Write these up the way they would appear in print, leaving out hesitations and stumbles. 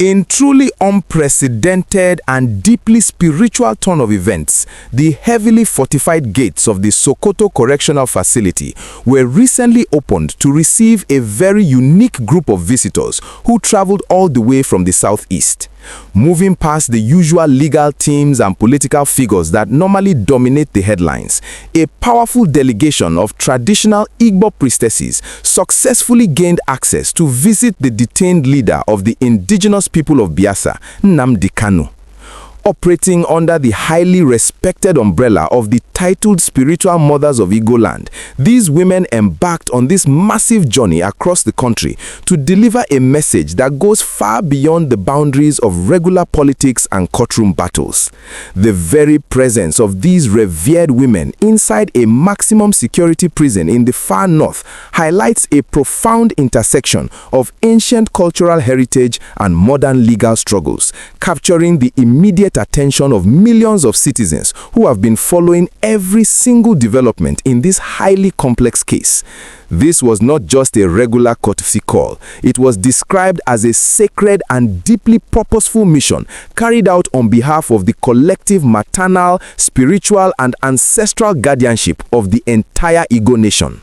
In truly unprecedented and deeply spiritual turn of events, the heavily fortified gates of the Sokoto Correctional Facility were recently opened to receive a very unique group of visitors who traveled all the way from the southeast. Moving past the usual legal teams and political figures that normally dominate the headlines, a powerful delegation of traditional Igbo priestesses successfully gained access to visit the detained leader of the indigenous people of Biafra, Nnamdi Kanu. Operating under the highly respected umbrella of the titled spiritual mothers of Igboland, these women embarked on this massive journey across the country to deliver a message that goes far beyond the boundaries of regular politics and courtroom battles. The very presence of these revered women inside a maximum security prison in the far north highlights a profound intersection of ancient cultural heritage and modern legal struggles, capturing the immediate attention of millions of citizens who have been following every single development in this highly complex case. This was not just a regular courtesy call. It was described as a sacred and deeply purposeful mission carried out on behalf of the collective maternal, spiritual, and ancestral guardianship of the entire Igbo nation.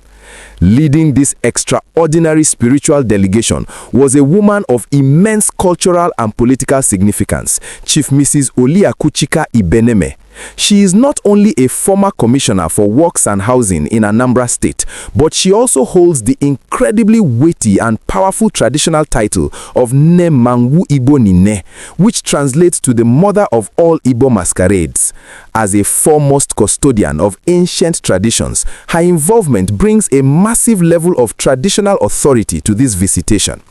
Leading this extraordinary spiritual delegation was a woman of immense cultural and political significance, Chief Mrs. Oliaku Chika Ibeneme. She is not only a former commissioner for works and housing in Anambra State, but she also holds the incredibly weighty and powerful traditional title of Nnamdi, which translates to the mother of all Igbo masquerades. As a foremost custodian of ancient traditions, her involvement brings a massive level of traditional authority to this visitation.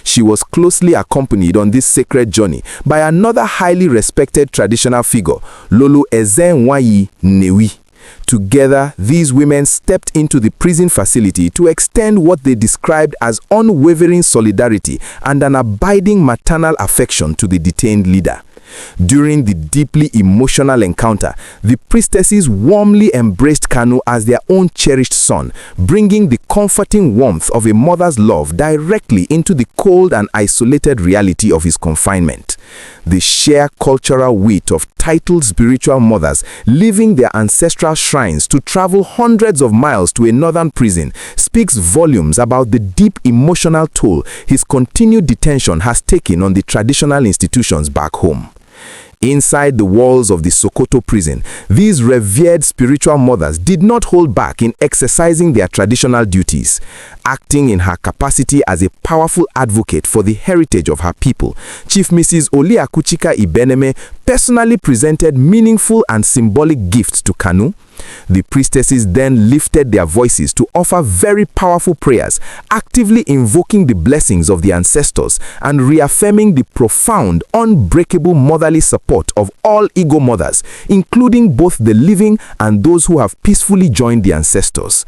She was closely accompanied on this sacred journey by another highly respected traditional figure, Lolo Ezenwayi Newi. Together, these women stepped into the prison facility to extend what they described as unwavering solidarity and an abiding maternal affection to the detained leader. During the deeply emotional encounter, the priestesses warmly embraced Kanu as their own cherished son, bringing the comforting warmth of a mother's love directly into the cold and isolated reality of his confinement. The sheer cultural weight of titled spiritual mothers leaving their ancestral shrines to travel hundreds of miles to a northern prison speaks volumes about the deep emotional toll his continued detention has taken on the traditional institutions back home. Inside the walls of the Sokoto prison, these revered spiritual mothers did not hold back in exercising their traditional duties. Acting in her capacity as a powerful advocate for the heritage of her people, Chief Mrs. Oliaku Chika Ibeneme personally presented meaningful and symbolic gifts to Kanu. The priestesses then lifted their voices to offer very powerful prayers, actively invoking the blessings of the ancestors and reaffirming the profound, unbreakable motherly support of all Igbo mothers, including both the living and those who have peacefully joined the ancestors.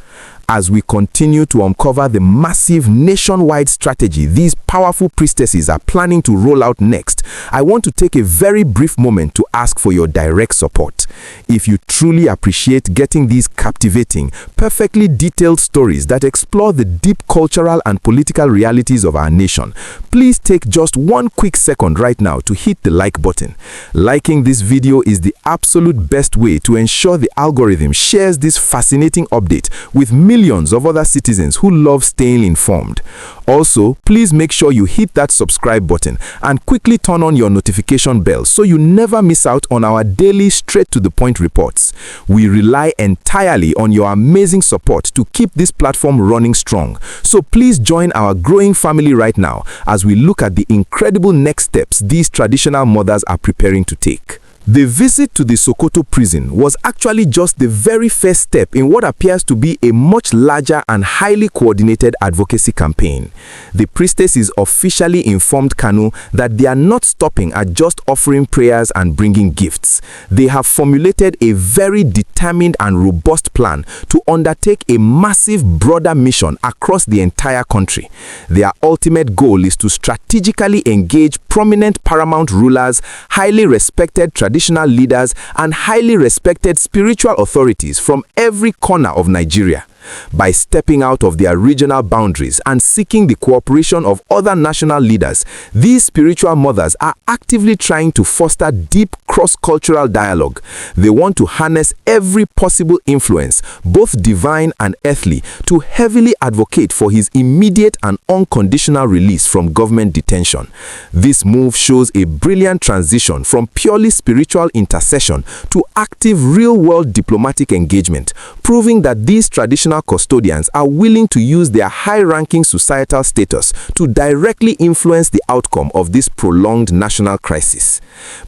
As we continue to uncover the massive nationwide strategy these powerful priestesses are planning to roll out next, I want to take a very brief moment to ask for your direct support. If you truly appreciate getting these captivating, perfectly detailed stories that explore the deep cultural and political realities of our nation, please take just one quick second right now to hit the like button. Liking this video is the absolute best way to ensure the algorithm shares this fascinating update with millions of other citizens who love staying informed. Also, please make sure you hit that subscribe button and quickly turn on your notification bell so you never miss out on our daily straight-to-the-point reports. We rely entirely on your amazing support to keep this platform running strong. So please join our growing family right now as we look at the incredible next steps these traditional mothers are preparing to take. The visit to the Sokoto prison was actually just the very first step in what appears to be a much larger and highly coordinated advocacy campaign. The priestesses officially informed Kanu that they are not stopping at just offering prayers and bringing gifts. They have formulated a very determined and robust plan to undertake a massive broader mission across the entire country. Their ultimate goal is to strategically engage prominent paramount rulers, highly respected traditional leaders, and highly respected spiritual authorities from every corner of Nigeria. By stepping out of their regional boundaries and seeking the cooperation of other national leaders, these spiritual mothers are actively trying to foster deep cross-cultural dialogue. They want to harness every possible influence, both divine and earthly, to heavily advocate for his immediate and unconditional release from government detention. This move shows a brilliant transition from purely spiritual intercession to active real-world diplomatic engagement, proving that these traditional custodians are willing to use their high-ranking societal status to directly influence the outcome of this prolonged national crisis.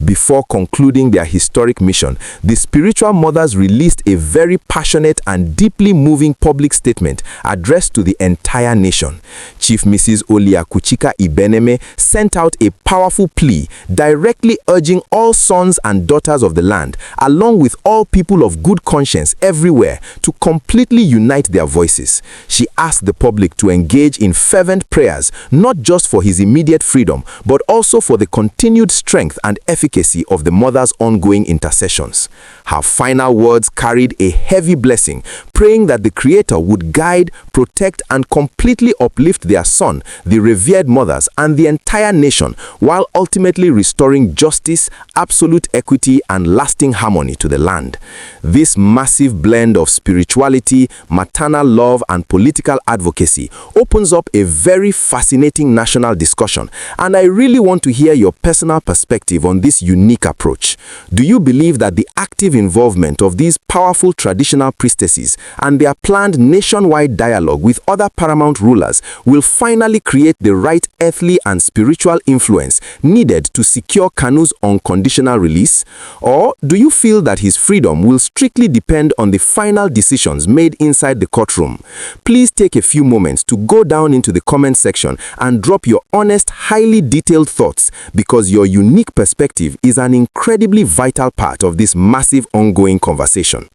Before concluding their historic mission, the spiritual mothers released a very passionate and deeply moving public statement addressed to the entire nation. Chief Mrs. Oliaku Chika Ibeneme sent out a powerful plea directly urging all sons and daughters of the land, along with all people of good conscience everywhere, to completely unite their voices. She asked the public to engage in fervent prayers, not just for his immediate freedom, but also for the continued strength and efficacy of the mother's ongoing intercessions. Her final words carried a heavy blessing, praying that the Creator would guide, protect, and completely uplift their son, the revered mothers, and the entire nation, while ultimately restoring justice, absolute equity, and lasting harmony to the land. This massive blend of spirituality, maternal love, and political advocacy opens up a very fascinating national discussion, and I really want to hear your personal perspective on this unique approach. Do you believe that the active involvement of these powerful traditional priestesses and their planned nationwide dialogue with other paramount rulers will finally create the right earthly and spiritual influence needed to secure Kanu's unconditional release? Or do you feel that his freedom will strictly depend on the final decisions made inside the courtroom? Please take a few moments to go down into the comment section and drop your honest, highly detailed thoughts, because your unique perspective is an incredibly vital part of this massive ongoing conversation.